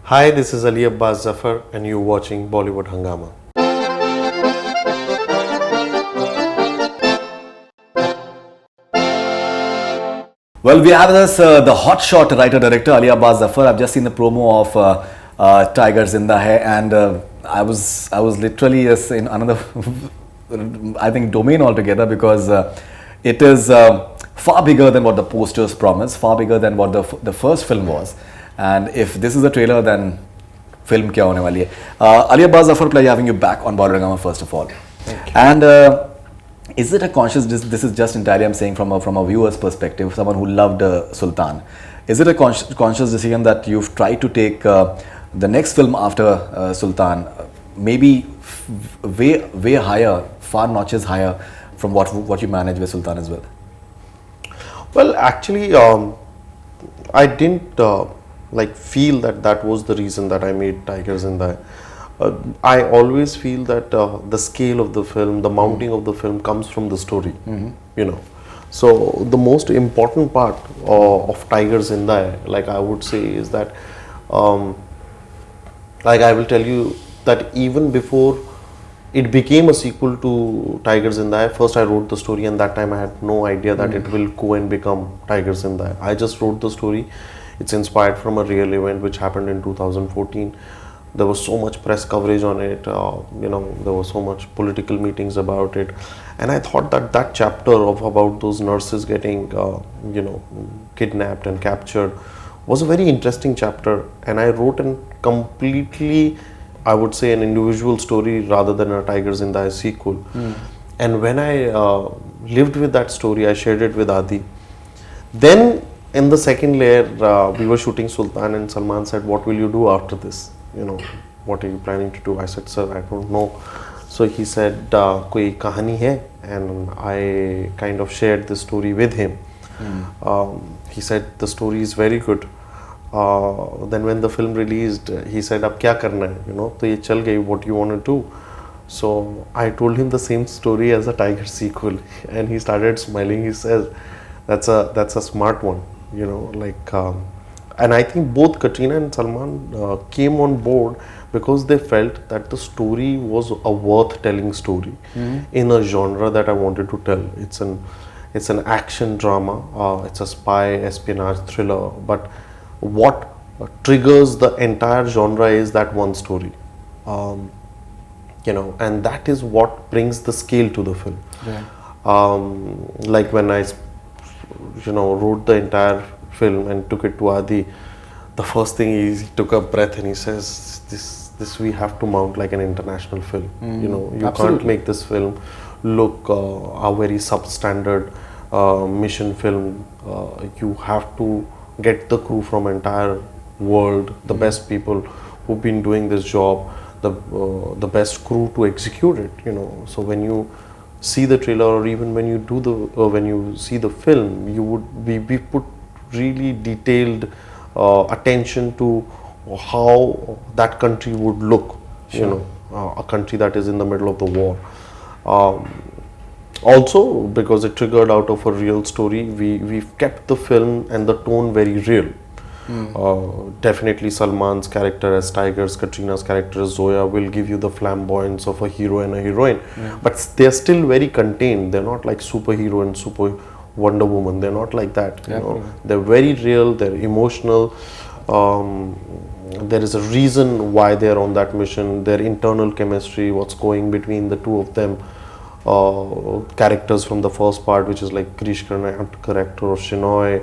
Hi, this is Abbas Zaffar, and you're watching Bollywood Hungama. Well, we have this the hotshot writer-director Abbas Zaffar. I've just seen the promo of Tiger Zinda Hai, and I was literally in another I think domain altogether because it is far bigger than what the posters promise, far bigger than what the first film was. And if this is a trailer, then film kya hone wali hai. Abbas Zaffar, pleasure having you back on Bollywood Hungama first of all. And is it a conscious? This is just entirely I'm saying from a viewer's perspective, someone who loved Sultan. Is it a conscious decision that you've tried to take the next film after Sultan, maybe way higher, far notches higher from what you managed with Sultan as well? Well, actually, I didn't feel that was the reason that I made Tiger Zinda Hai. I always feel that the scale of the film, the mounting of the film comes from the story, you know. So the most important part of Tiger Zinda Hai, like I would say, is that, like I will tell you that even before it became a sequel to Tiger Zinda Hai, first I wrote the story, and that time I had no idea that it will go and become Tiger Zinda Hai. I just wrote the story. It's inspired from a real event which happened in 2014. There was so much press coverage on it, there was so much political meetings about it, and I thought that chapter about those nurses getting kidnapped and captured was a very interesting chapter, and I wrote a completely, I would say, an individual story rather than a Tiger Zinda Hai sequel. And when I lived with that story, I shared it with Adi. Then in the second layer, we were shooting Sultan, and Salman said, "What will you do after this? What are you planning to do?" I said, "Sir, I don't know." So he said, "Koi kahani hai?" And I kind of shared the story with him. He said, "The story is very good." Then when the film released, he said, "Ab kya karna hai? To ye chal gayi, what do you want to do?" So I told him the same story as a Tiger sequel, and he started smiling. He says, "That's a smart one." And I think both Katrina and Salman came on board because they felt that the story was a worth telling story in a genre that I wanted to tell. It's an action drama, it's a spy espionage thriller, but what triggers the entire genre is that one story, and that is what brings the scale to the film. Like when I wrote the entire film and took it to Adi, the first thing is he took a breath and he says, this we have to mount like an international film. You Absolutely. can't make this film look a very substandard mission film. You have to get the crew from entire world, the best people who've been doing this job, the best crew to execute it. So when you see the trailer, or even when you do when you see the film, we put really detailed attention to how that country would look. A country that is in the middle of the war. Also, because it triggered out of a real story, we've kept the film and the tone very real. Definitely Salman's character as Tigers, Katrina's character as Zoya will give you the flamboyance of a hero and a heroine, but they're still very contained. They're not like superhero and super Wonder Woman. They're not like that. They're very real, they're emotional. There is a reason why they're on that mission, their internal chemistry, what's going between the two of them. Characters from the first part, which is like Krish Karnat's character or Shinoy,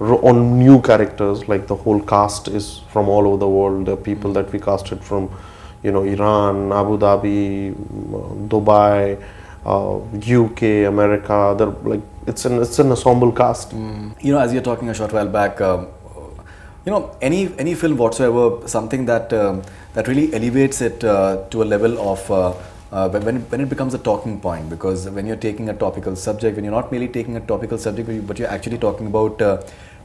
on new characters, like the whole cast is from all over the world. The people that we casted from, Iran, Abu Dhabi, Dubai, UK, America. They're like it's an ensemble cast. As you're talking a short while back, any film whatsoever, something that that really elevates it to a level of when it becomes a talking point, because when you're taking a topical subject, when you're not merely taking a topical subject, but you're actually talking about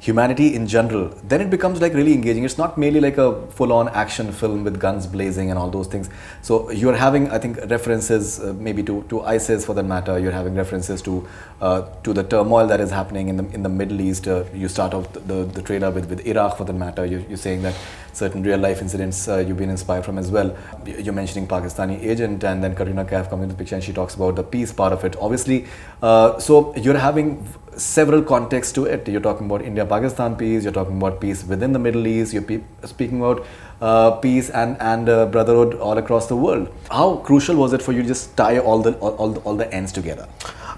humanity in general, then it becomes like really engaging. It's not merely like a full-on action film with guns blazing and all those things. So you're having, I think, references maybe to ISIS for that matter. You're having references to the turmoil that is happening in the Middle East. You start off the trailer with Iraq for that matter. You're saying that certain real life incidents you've been inspired from as well. You're mentioning Pakistani agent, and then Katrina Kaif comes into the picture and she talks about the peace part of it. Obviously, so you're having several contexts to it. You're talking about India-Pakistan peace, you're talking about peace within the Middle East, you're speaking about peace and brotherhood all across the world. How crucial was it for you to just tie all the ends together?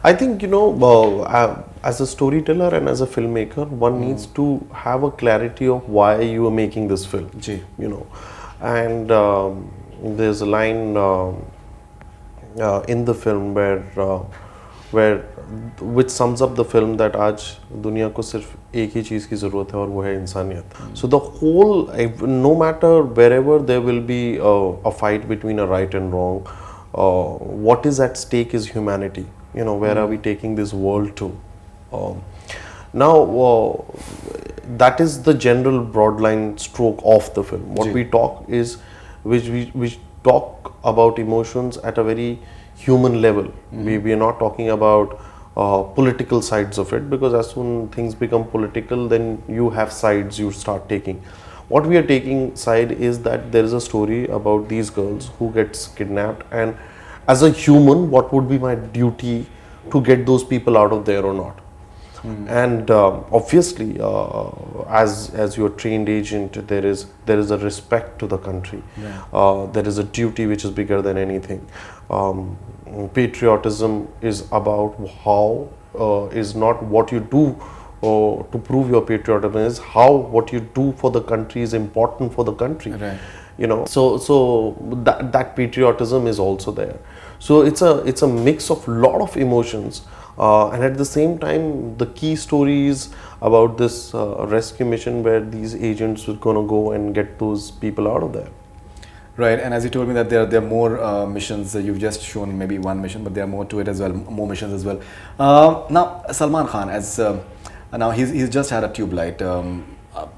I think, as a storyteller and as a filmmaker, one needs to have a clarity of why you are making this film. And there's a line in the film where which sums up the film that आज दुनिया को सिर्फ एक ही चीज़ की ज़रूरत है और वो है इंसानियत. So the whole, no matter wherever there will be a fight between a right and wrong, what is at stake is humanity. Where are we taking this world to? Now, that is the general broad line stroke of the film. What we talk is, we talk about emotions at a very human level. We are not talking about political sides of it, because as soon things become political, then you have sides you start taking. What we are taking side is that there is a story about these girls who gets kidnapped, and as a human, what would be my duty to get those people out of there or not? And obviously, as your trained agent, there is a respect to the country. There is a duty which is bigger than anything. Patriotism is about how is not what you do to prove your patriotism, is how what you do for the country is important for the country. So that patriotism is also there. So it's a mix of lot of emotions, and at the same time the key story is about this rescue mission where these agents are gonna go and get those people out of there. Right, and as you told me that there are more missions. You've just shown maybe one mission, but there are more to it as well, more missions as well. Now, Salman Khan, as now he's just had a tube light.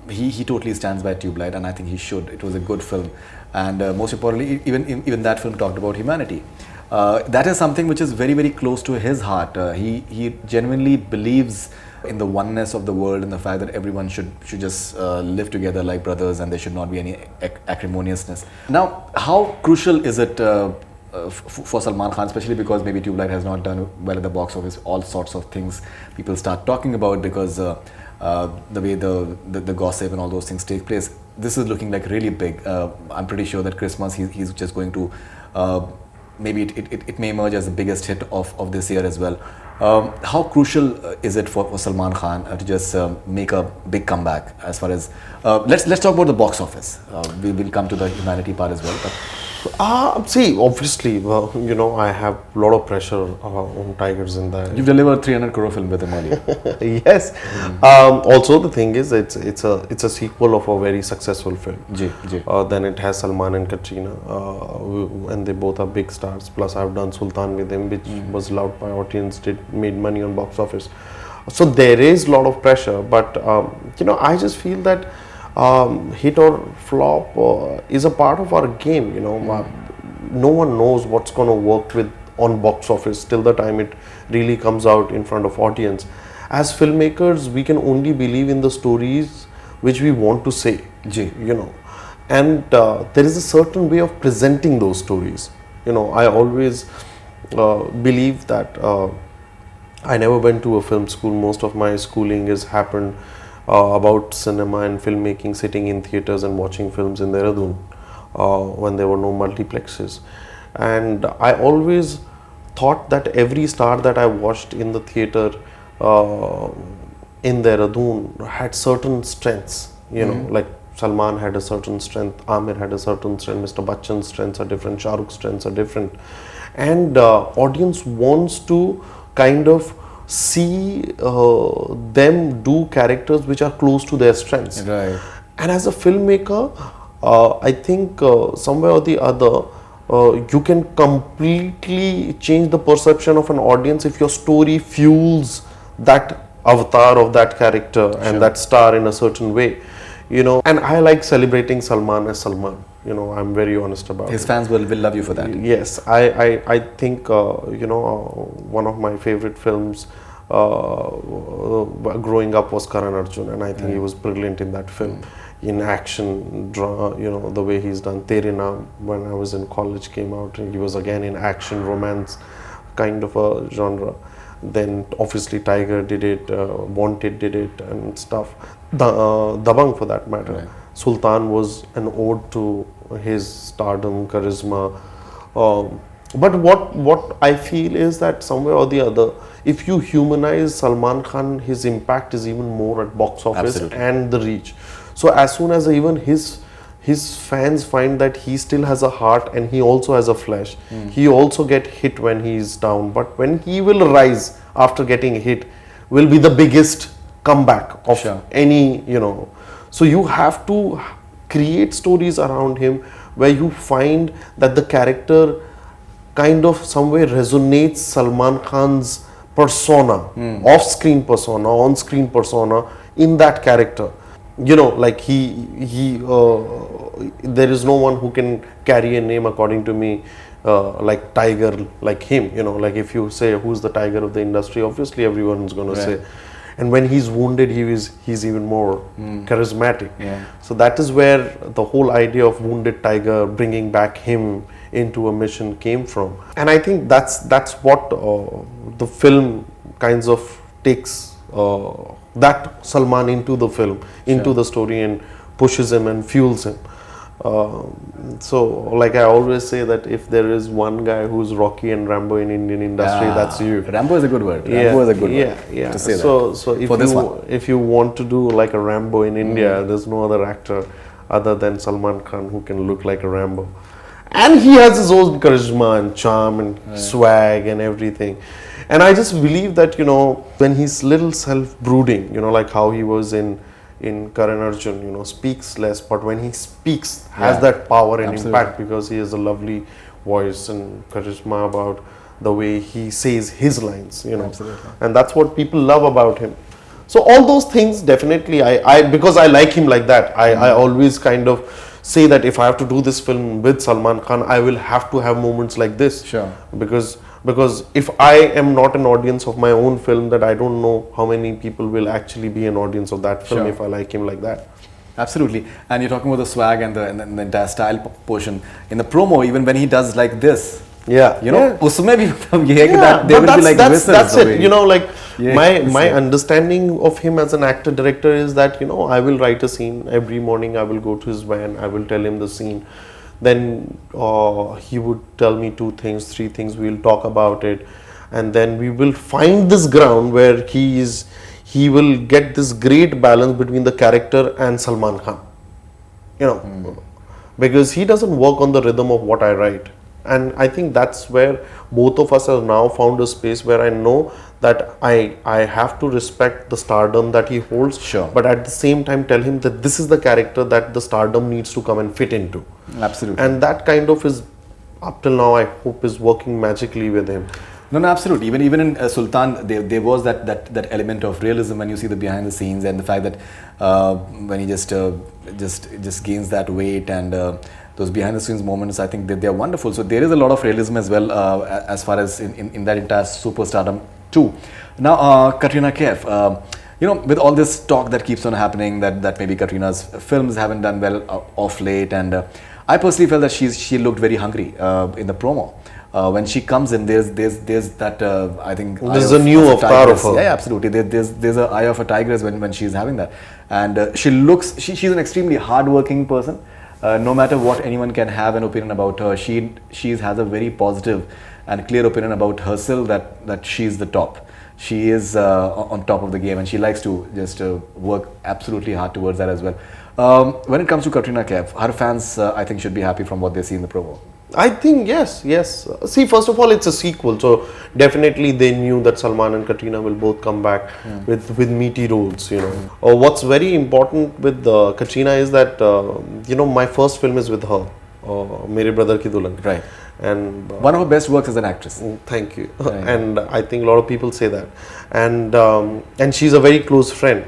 He totally stands by tube light, and I think he should. It was a good film, and most importantly, even that film talked about humanity. That is something which is very, very close to his heart. He genuinely believes in the oneness of the world, and the fact that everyone should just live together like brothers, and there should not be any acrimoniousness. Now, how crucial is it for Salman Khan, especially because maybe Tube Light has not done well at the box office? All sorts of things people start talking about because the way the gossip and all those things take place. This is looking like really big. I'm pretty sure that Christmas he's just going to maybe it may emerge as the biggest hit of this year as well. How crucial is it for Salman Khan to just make a big comeback? As far as let's talk about the box office. We will come to the humanity part as well. But see, obviously, I have a lot of pressure on Tiger Zinda Hai. You've delivered 300 crore film with him earlier. Yes. Also, the thing is, it's a sequel of a very successful film. Then it has Salman and Katrina, and they both are big stars. Plus, I've done Sultan with him, which was loved by audience, made money on box office. So there is a lot of pressure, but I just feel that hit or flop is a part of our game. No one knows what's going to work with on box office till the time it really comes out in front of audience. As filmmakers, we can only believe in the stories which we want to say. And there is a certain way of presenting those stories. I always believe that I never went to a film school. Most of my schooling has happened about cinema and filmmaking, sitting in theaters and watching films in Dehradun when there were no multiplexes. And I always thought that every star that I watched in the theater in Dehradun had certain strengths, like Salman had a certain strength, Amir had a certain strength, Mr. Bachchan's strengths are different, Shah Rukh's strengths are different. And audience wants to kind of see them do characters which are close to their strengths. Right. And as a filmmaker, I think somewhere or the other, you can completely change the perception of an audience if your story fuels that avatar of that character and that star in a certain way, you know. And I like celebrating Salman as Salman. You know, I'm very honest about His it. fans will love you for that. Yes, I think you know, one of my favorite films growing up was Karan Arjun, and I think he was brilliant in that film. In action, you know, the way he's done Tere Naam when I was in college came out, and he was again in action romance kind of a genre. Then obviously Tiger did it, Wanted did it and stuff. Dabang for that matter. Right. Sultan was an ode to his stardom, charisma. But what I feel is that somewhere or the other, if you humanize Salman Khan, his impact is even more at box office Absolutely. and the reach. So as soon as even his fans find that he still has a heart and he also has a flesh, he also get hit when he is down. But when he will rise after getting hit, will be the biggest comeback of Sure. any, you know. So you have to create stories around him where you find that the character kind of somewhere resonates Salman Khan's persona, off-screen persona, on-screen persona in that character. You know, like there is no one who can carry a name according to me like Tiger, like him. You know, like if you say who's the Tiger of the industry, obviously everyone's going to say. And when he's wounded, he's even more charismatic. Yeah. So that is where the whole idea of Wounded Tiger, bringing back him into a mission came from. And I think that's what the film kinds of takes that Salman into the film, into the story, and pushes him and fuels him. So like I always say that if there is one guy who's Rocky and Rambo in Indian industry, that's you. Rambo is a good word. Rambo is a good word to say So that. For this one. if you want to do like a Rambo in India, there's no other actor other than Salman Khan who can look like a Rambo. And he has his own charisma and charm and swag and everything. And I just believe that, you know, when he's little self-brooding, you know, like how he was in Karan Arjun, you know, speaks less, but when he speaks, has that power and impact because he has a lovely voice and charisma about the way he says his lines, you know. Absolutely. And that's what people love about him. So all those things, definitely, I because I like him like that, I always kind of say that if I have to do this film with Salman Khan, I will have to have moments like this. Sure. Because if I am not an audience of my own film, that I don't know how many people will actually be an audience of that film if I like him like that. Absolutely. And you're talking about the swag and the entire style portion. In the promo, even when he does like this, you know, उसमें भी मतलब ये है कि that they will be like whistles. That's it. You know, like Yeah, my understanding of him as an actor director is that, you know, I will write a scene every morning. I will go to his van. I will tell him the scene. Then he would tell me 2 things, 3 things. We will talk about it, and then we will find this ground where he will get this great balance between the character and Salman Khan. You know, because he doesn't work on the rhythm of what I write. And I think that's where both of us have now found a space where I know that I have to respect the stardom that he holds, but at the same time tell him that this is the character that the stardom needs to come and fit into. Absolutely. And that kind of is, up till now, I hope is working magically with him. No, absolutely. Even in Sultan, there was that element of realism when you see the behind the scenes, and the fact that when he just gains that weight and those behind the scenes moments, I think that they are wonderful. So there is a lot of realism as well as far as in that entire superstardom too. Now, Katrina Kaif, you know, with all this talk that keeps on happening, that maybe Katrina's films haven't done well of late, and I personally felt that she looked very hungry in the promo. When she comes in, there's that I think there's a new avatar of her. Yeah, absolutely. There's an eye of a tigress when she's having that, and she's an extremely hardworking person. No matter what anyone can have an opinion about her, she has a very positive and clear opinion about herself that she's the top. She is on top of the game, and she likes to just work absolutely hard towards that as well. When it comes to Katrina Kaif, her fans I think should be happy from what they see in the promo. I think yes. See, first of all, it's a sequel, so definitely they knew that Salman and Katrina will both come back with meaty roles. You know, what's very important with Katrina is that you know, my first film is with her, Mere Brother Ki Dulan. Right. and One of her best works as an actress. thank you. Right. And I think a lot of people say that, and she's a very close friend.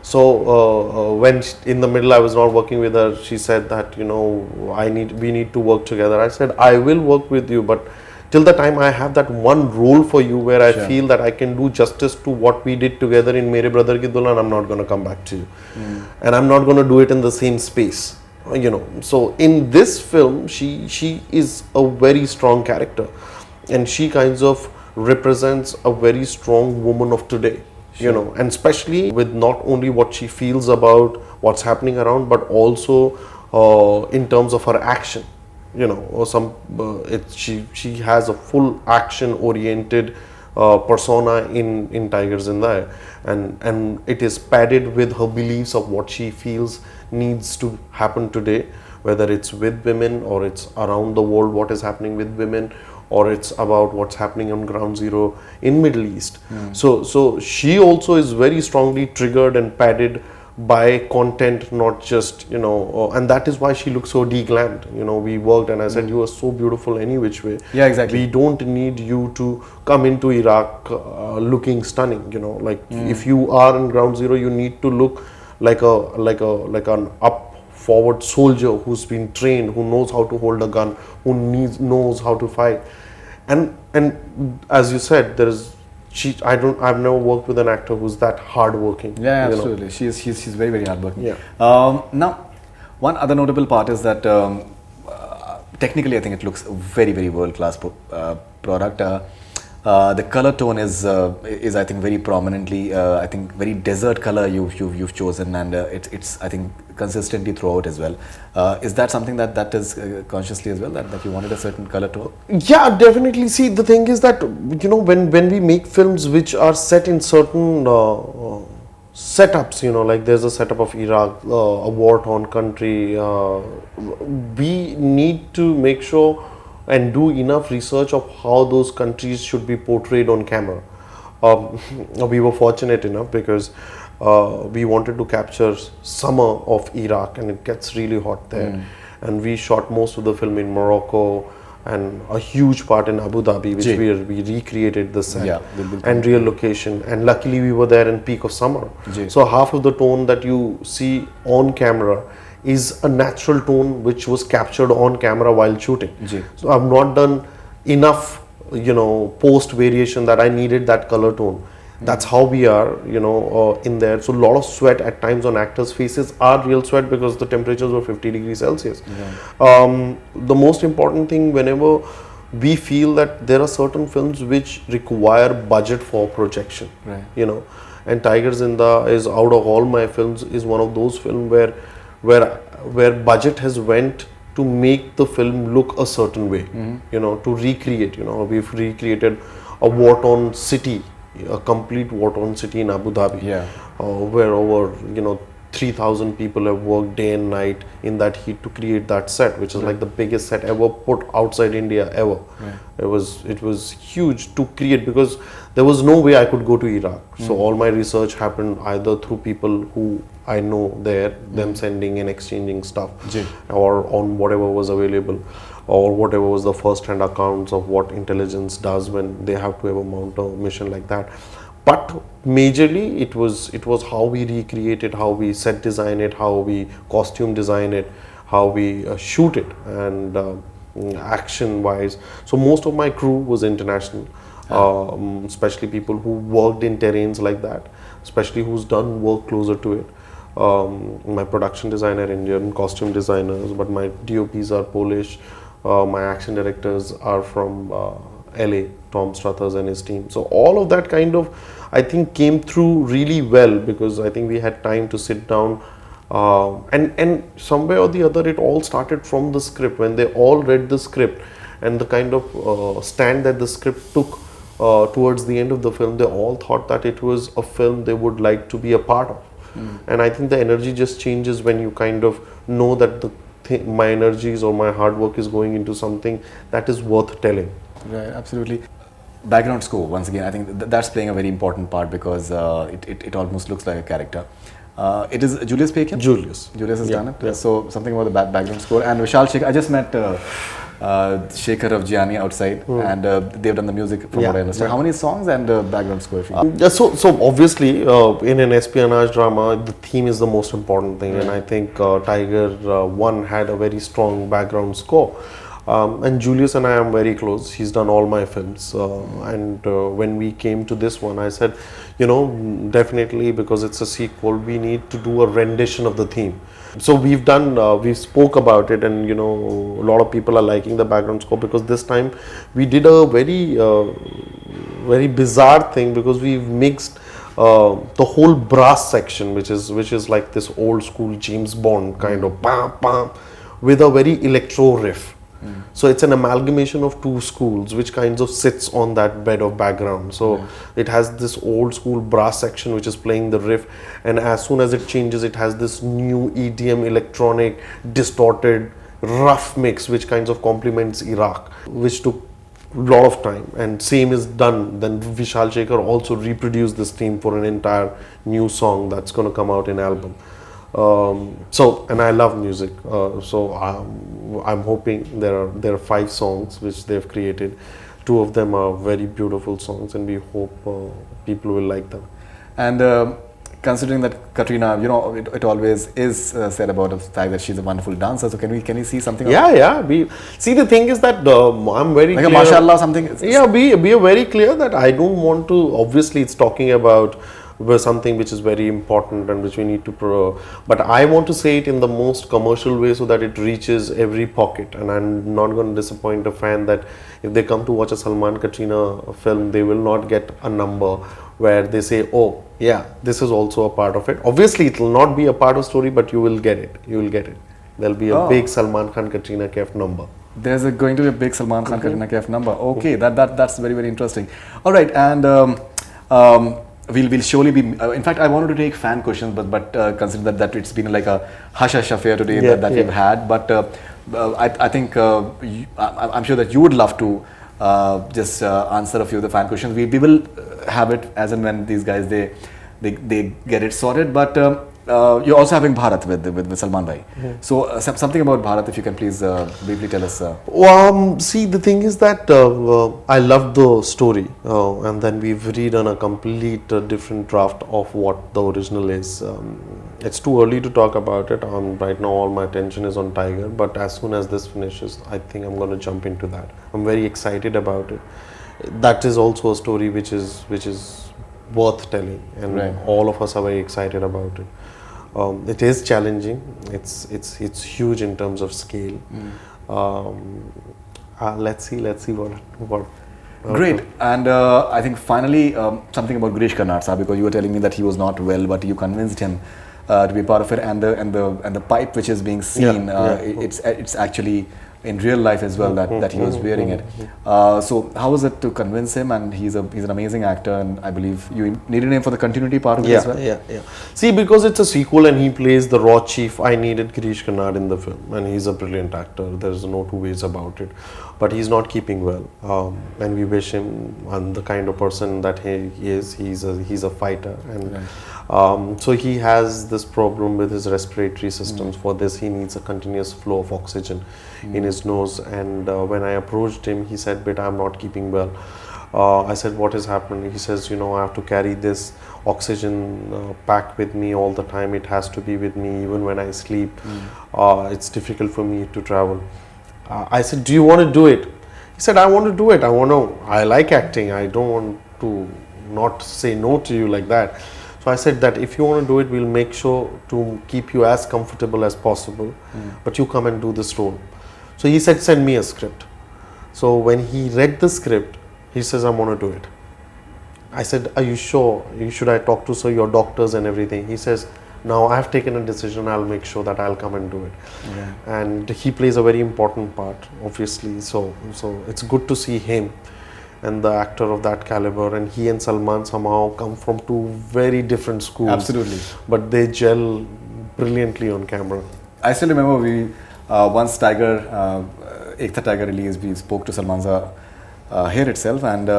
So when in the middle I was not working with her, she said that we need to work together. I said I will work with you, but till the time I have that one role for you where I Sure. feel that I can do justice to what we did together in Mere Brother Ki Dulhan, I'm not going to come back to you, and I'm not going to do it in the same space. So in this film she is a very strong character, and she kinds of represents a very strong woman of today. And especially with not only what she feels about what's happening around, but also in terms of her action. Or she has a full action oriented persona in Tiger Zinda Hai, and it is padded with her beliefs of what she feels needs to happen today, whether it's with women or it's around the world, what is happening with women, or it's about what's happening on ground zero in Middle East. So she also is very strongly triggered and padded by content, not just and that is why she looks so de-glammed. We worked and I said, you are so beautiful any which way. Yeah, exactly. We don't need you to come into Iraq looking stunning. If you are in ground zero, you need to look like an up forward soldier who's been trained, who knows how to hold a gun, who knows how to fight. And as you said, I've never worked with an actor who's that hardworking. Yeah, absolutely. She's very, very hardworking. Yeah. Now, one other notable part is that technically, I think it looks very, very world-class product. The color tone is I think very prominently I think very desert color you've chosen, and it's I think consistently throughout as well. Is that something that is consciously as well, that you wanted a certain color tone? Yeah, definitely. See, the thing is that when we make films which are set in certain setups, like there's a setup of Iraq, a war-torn country, we need to make sure and do enough research of how those countries should be portrayed on camera. We were fortunate enough because we wanted to capture summer of Iraq, and it gets really hot there. And we shot most of the film in Morocco and a huge part in Abu Dhabi, which we recreated the set and real location. And luckily we were there in peak of summer. So half of the tone that you see on camera is a natural tone which was captured on camera while shooting. So I've not done enough post variation that I needed that color tone. That's how we are in there. So a lot of sweat at times on actors' faces are real sweat because the temperatures were 50 degrees Celsius. The most important thing, whenever we feel that there are certain films which require budget for projection, and Tiger Zinda is, out of all my films, is one of those films where budget has went to make the film look a certain way, to recreate. We've recreated a war-torn city, a complete war-torn city in Abu Dhabi, where over 3,000 people have worked day and night in that heat to create that set, which is like the biggest set ever put outside India ever. It was huge to create because there was no way I could go to Iraq. So all my research happened either through people who I know there, them sending and exchanging stuff, or on whatever was available, or whatever was the first-hand accounts of what intelligence does when they have to ever mount a mission like that. But majorly it was how we recreate it, how we set design it, how we costume design it, how we shoot it, and action wise. So most of my crew was international, especially people who worked in terrains like that, especially who's done work closer to it. My production designer Indian, costume designers, but my DOPs are Polish. My action directors are from LA, Tom Struthers and his team. So all of that kind of, I think, came through really well because I think we had time to sit down, and somewhere or the other it all started from the script. When they all read the script and the kind of stand that the script took towards the end of the film, they all thought that it was a film they would like to be a part of. And I think the energy just changes when you kind of know that my energies or my hard work is going into something that is worth telling. Right, absolutely. Background score, once again, I think that's playing a very important part because it almost looks like a character. It is Julius Pekin? Julius has done it. So something about the background score. And Vishal Shekhar, I just met Shekhar of Gianni outside, and they've done the music from what I understand. How many songs and background score? If you So obviously, in an espionage drama, the theme is the most important thing, and I think Tiger One had a very strong background score. And Julius and I am very close. He's done all my films, and when we came to this one, I said, definitely, because it's a sequel, we need to do a rendition of the theme. So we've done, we spoke about it, and a lot of people are liking the background score, because this time we did a very bizarre thing, because we've mixed the whole brass section, which is like this old school James Bond kind of bam bam, with a very electro riff. So it's an amalgamation of two schools, which kinds of sits on that bed of background. So it has this old school brass section which is playing the riff, and as soon as it changes, it has this new EDM, electronic, distorted, rough mix, which kinds of complements Iraq, which took a lot of time. And same is done. Then Vishal Shekhar also reproduced this theme for an entire new song that's going to come out in album. And I love music, so I'm hoping there are 5 songs which they've created. 2 of them are very beautiful songs, and we hope people will like them. And considering that Katrina, it always is said about the fact that she's a wonderful dancer. So can we see something? We see, the thing is that I'm very like clear, a mashallah something. We are very clear that I don't want to. Obviously, it's talking about something which is very important and which we need to but I want to say it in the most commercial way, so that it reaches every pocket, and I'm not going to disappoint a fan that if they come to watch a Salman Katrina film, they will not get a number where they say, oh yeah, this is also a part of it. Obviously it will not be a part of story, but you will get it. There'll be a big Salman Khan Katrina Kaif number. There's going to be a big Salman Khan Katrina Kaif number. Okay, that's very, very interesting. All right, and we'll surely be. In fact, I wanted to take fan questions, but consider that it's been like a hush-hush affair today that we've had. But I think I'm sure that you would love to just answer a few of the fan questions. We will have it as and when these guys they get it sorted. But you're also having Bharat with Salman Bhai. So something about Bharat, if you can please briefly tell us. See, the thing is that I loved the story, and then we've redone a complete different draft of what the original is. It's too early to talk about it. Right now all my attention is on Tiger, but as soon as this finishes, I think I'm going to jump into that. I'm very excited about it. That is also a story which is worth telling, and all of us are very excited about it. It is challenging. It's huge in terms of scale. Let's see what. Great. And I think finally something about Girish Karnad sir, because you were telling me that he was not well, but you convinced him to be part of it, and the pipe which is being seen, it's actually in real life as well that he was wearing it. So how was it to convince him? And he's an amazing actor, and I believe you needed him for the continuity part of it as well. Yeah. See, because it's a sequel and he plays the raw chief, I needed Girish Karnad in the film, and he's a brilliant actor. There's no two ways about it. But he's not keeping well, and we wish him, and the kind of person that he is, he's a fighter, and so he has this problem with his respiratory systems. For this, he needs a continuous flow of oxygen in his nose. And when I approached him, he said, "Beta, I'm not keeping well." I said, "What has happened?" He says, "I have to carry this oxygen pack with me all the time. It has to be with me even when I sleep. It's difficult for me to travel." I said, "Do you want to do it?" He said, "I want to do it. I like acting. I don't want to not say no to you like that." So I said that if you want to do it, we'll make sure to keep you as comfortable as possible, but you come and do this role. So he said, "Send me a script." So when he read the script, he says, "I want to do it." I said, "Are you sure? Should I talk to your doctors and everything?" He says, "Now I have taken a decision. I'll make sure that I'll come and do it." And he plays a very important part, obviously. So it's good to see him and the actor of that caliber. And he and Salman somehow come from two very different schools. Absolutely. But they gel brilliantly on camera. I still remember we once Ek Tha Tiger released, we spoke to Salman sir here itself, and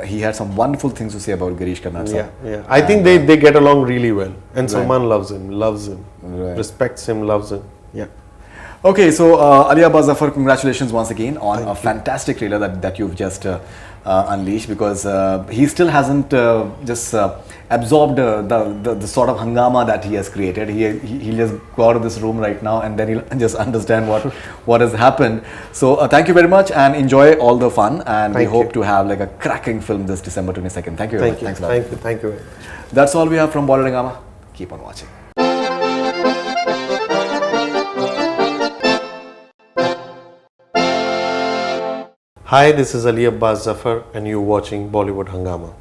he had some wonderful things to say about Girish Karnad sir. Yeah. I think they get along really well, and Salman loves him, respects him, loves him. Yeah. Okay, so Ali Abbas Zaffar, congratulations once again on a fantastic trailer that you've just unleashed, because he still hasn't just absorbed the sort of hangama that he has created. He'll just go out of this room right now and then he'll just understand what has happened. So thank you very much and enjoy all the fun, and we hope to have like a cracking film this December 22nd. Thank you very much. Thanks a lot. Thank you very much. That's all we have from Bollywood Hungama. Keep on watching. Hi, this is Ali Abbas Zaffar and you're watching Bollywood Hungama.